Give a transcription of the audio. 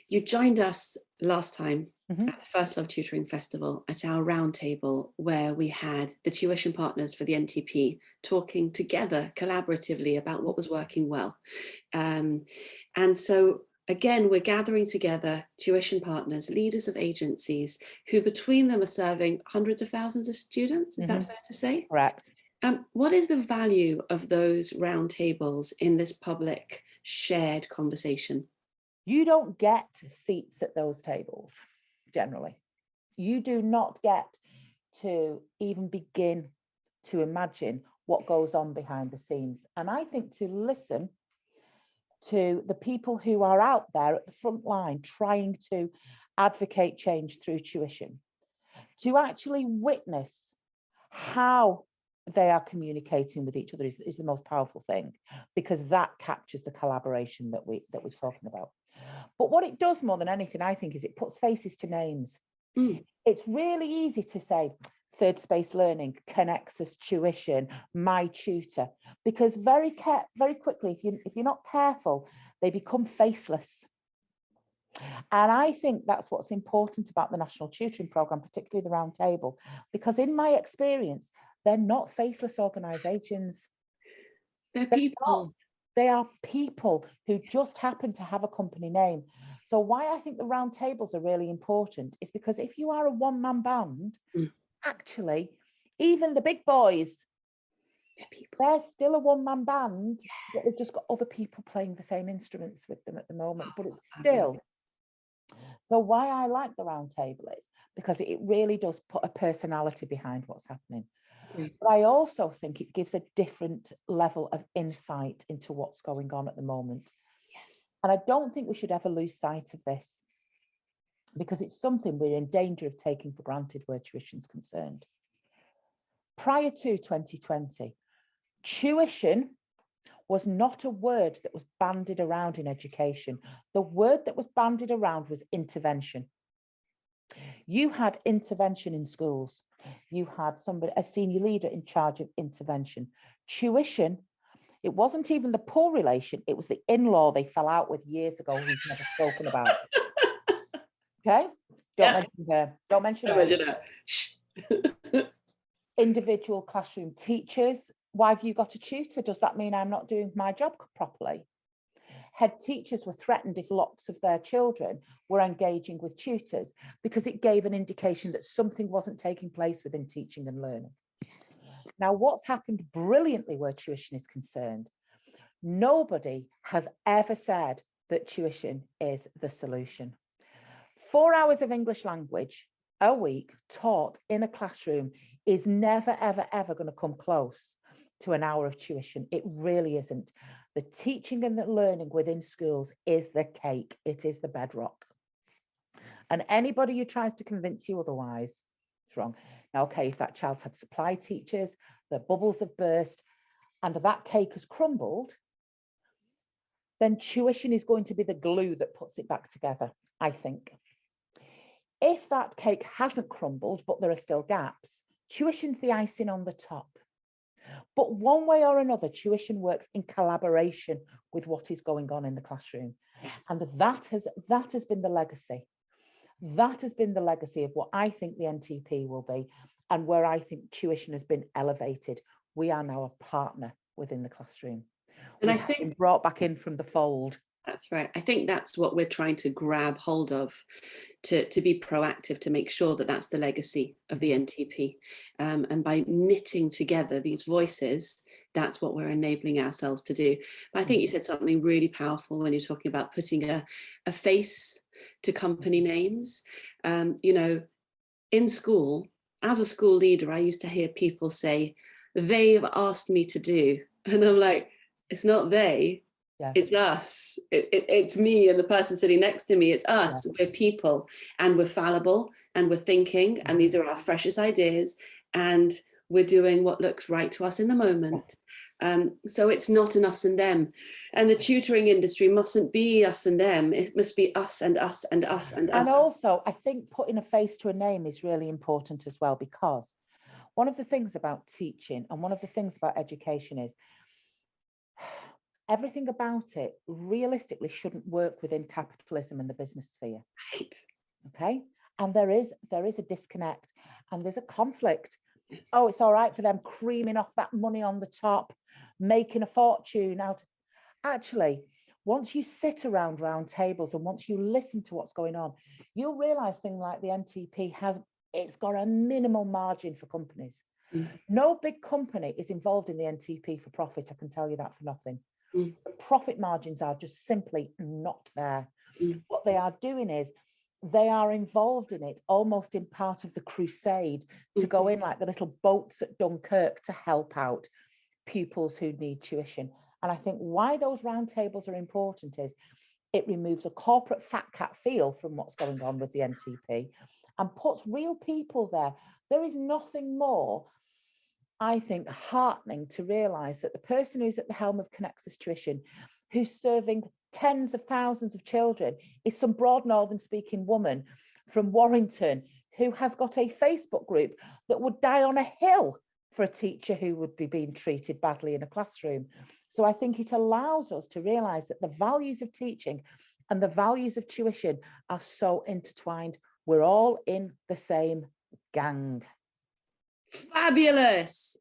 You joined us last time Mm-hmm. at the first Love Tutoring Festival at our roundtable, where we had the tuition partners for the NTP talking together collaboratively about what was working well. And so again, we're gathering together tuition partners, leaders of agencies who between them are serving hundreds of thousands of students. Is that fair to say? Correct. What is the value of those roundtables in this public shared conversation? You don't get seats at those tables, generally. You do not get to even begin to imagine what goes on behind the scenes. And I think to listen to the people who are out there at the front line trying to advocate change through tuition, to actually witness how they are communicating with each other is the most powerful thing, because that captures the collaboration that we're talking about. But what it does more than anything, I think, is it puts faces to names. It's really easy to say third space learning, Conexus tuition, MyTutor, because very quickly, if you're not careful, they become faceless. And I think that's what's important about the National Tutoring Programme, particularly the Roundtable, because in my experience, they're not faceless organisations. They're people. They are people who just happen to have a company name. So why I think the roundtables are really important is because if you are a one-man band, actually, even the big boys, they're still a one-man band, but they've just got other people playing the same instruments with them at the moment, but it's still. So why I like the roundtable is because it really does put a personality behind what's happening. But I also think it gives a different level of insight into what's going on at the moment. Yes. And I don't think we should ever lose sight of this, because it's something we're in danger of taking for granted where tuition is concerned. Prior to 2020, tuition was not a word that was bandied around in education. The word that was bandied around was intervention. You had intervention in schools. You had a senior leader in charge of intervention. Tuition, it wasn't even the poor relation, it was the in-law they fell out with years ago who's never spoken about. Okay? Don't mention her. Individual classroom teachers. Why have you got a tutor? Does that mean I'm not doing my job properly? Head teachers were threatened if lots of their children were engaging with tutors, because it gave an indication that something wasn't taking place within teaching and learning. Now, what's happened brilliantly where tuition is concerned, nobody has ever said that tuition is the solution. 4 hours of English language a week taught in a classroom is never, ever, ever going to come close to an hour of tuition. It really isn't. The teaching and the learning within schools is the cake. It is the bedrock. And anybody who tries to convince you otherwise is wrong. Now, okay, if that child's had supply teachers, the bubbles have burst, and that cake has crumbled, then tuition is going to be the glue that puts it back together, I think. If that cake hasn't crumbled, but there are still gaps, tuition's the icing on the top. But one way or another, tuition works in collaboration with what is going on in the classroom. Yes. And that has been the legacy. That has been the legacy of what I think the NTP will be, and where I think tuition has been elevated. We are now a partner within the classroom. And I think been brought back in from the fold. That's right. I think that's what we're trying to grab hold of, to be proactive, to make sure that that's the legacy of the NTP. And by knitting together these voices, that's what we're enabling ourselves to do. But I think you said something really powerful when you're talking about putting a face to company names. You know, in school, as a school leader, I used to hear people say, they've asked me to do. And I'm like, it's not they. Yeah. It's us. It's me and the person sitting next to me. It's us. Yeah. We're people, and we're fallible, and we're thinking, and these are our freshest ideas, and we're doing what looks right to us in the moment. So it's not an us and them. And the tutoring industry mustn't be us and them. It must be us and us and us and us. And also, I think putting a face to a name is really important as well, because one of the things about teaching and one of the things about education is everything about it realistically shouldn't work within capitalism and the business sphere. Right. Okay. And there is a disconnect and there's a conflict. Oh, it's all right for them creaming off that money on the top, making a fortune out. Actually, once you sit around round tables and once you listen to what's going on, you'll realize things like the NTP it's got a minimal margin for companies. No big company is involved in the NTP for profit. I can tell you that for nothing. The profit margins are just simply not there. What they are doing is they are involved in it almost in part of the crusade to go in like the little boats at Dunkirk to help out pupils who need tuition. And I think why those roundtables are important is it removes a corporate fat cat feel from what's going on with the NTP and puts real people there. There is nothing more, I think, heartening to realise that the person who's at the helm of Conexus Tuition, who's serving tens of thousands of children, is some broad northern speaking woman from Warrington who has got a Facebook group that would die on a hill for a teacher who would be being treated badly in a classroom. So I think it allows us to realise that the values of teaching and the values of tuition are so intertwined. We're all in the same gang. Fabulous.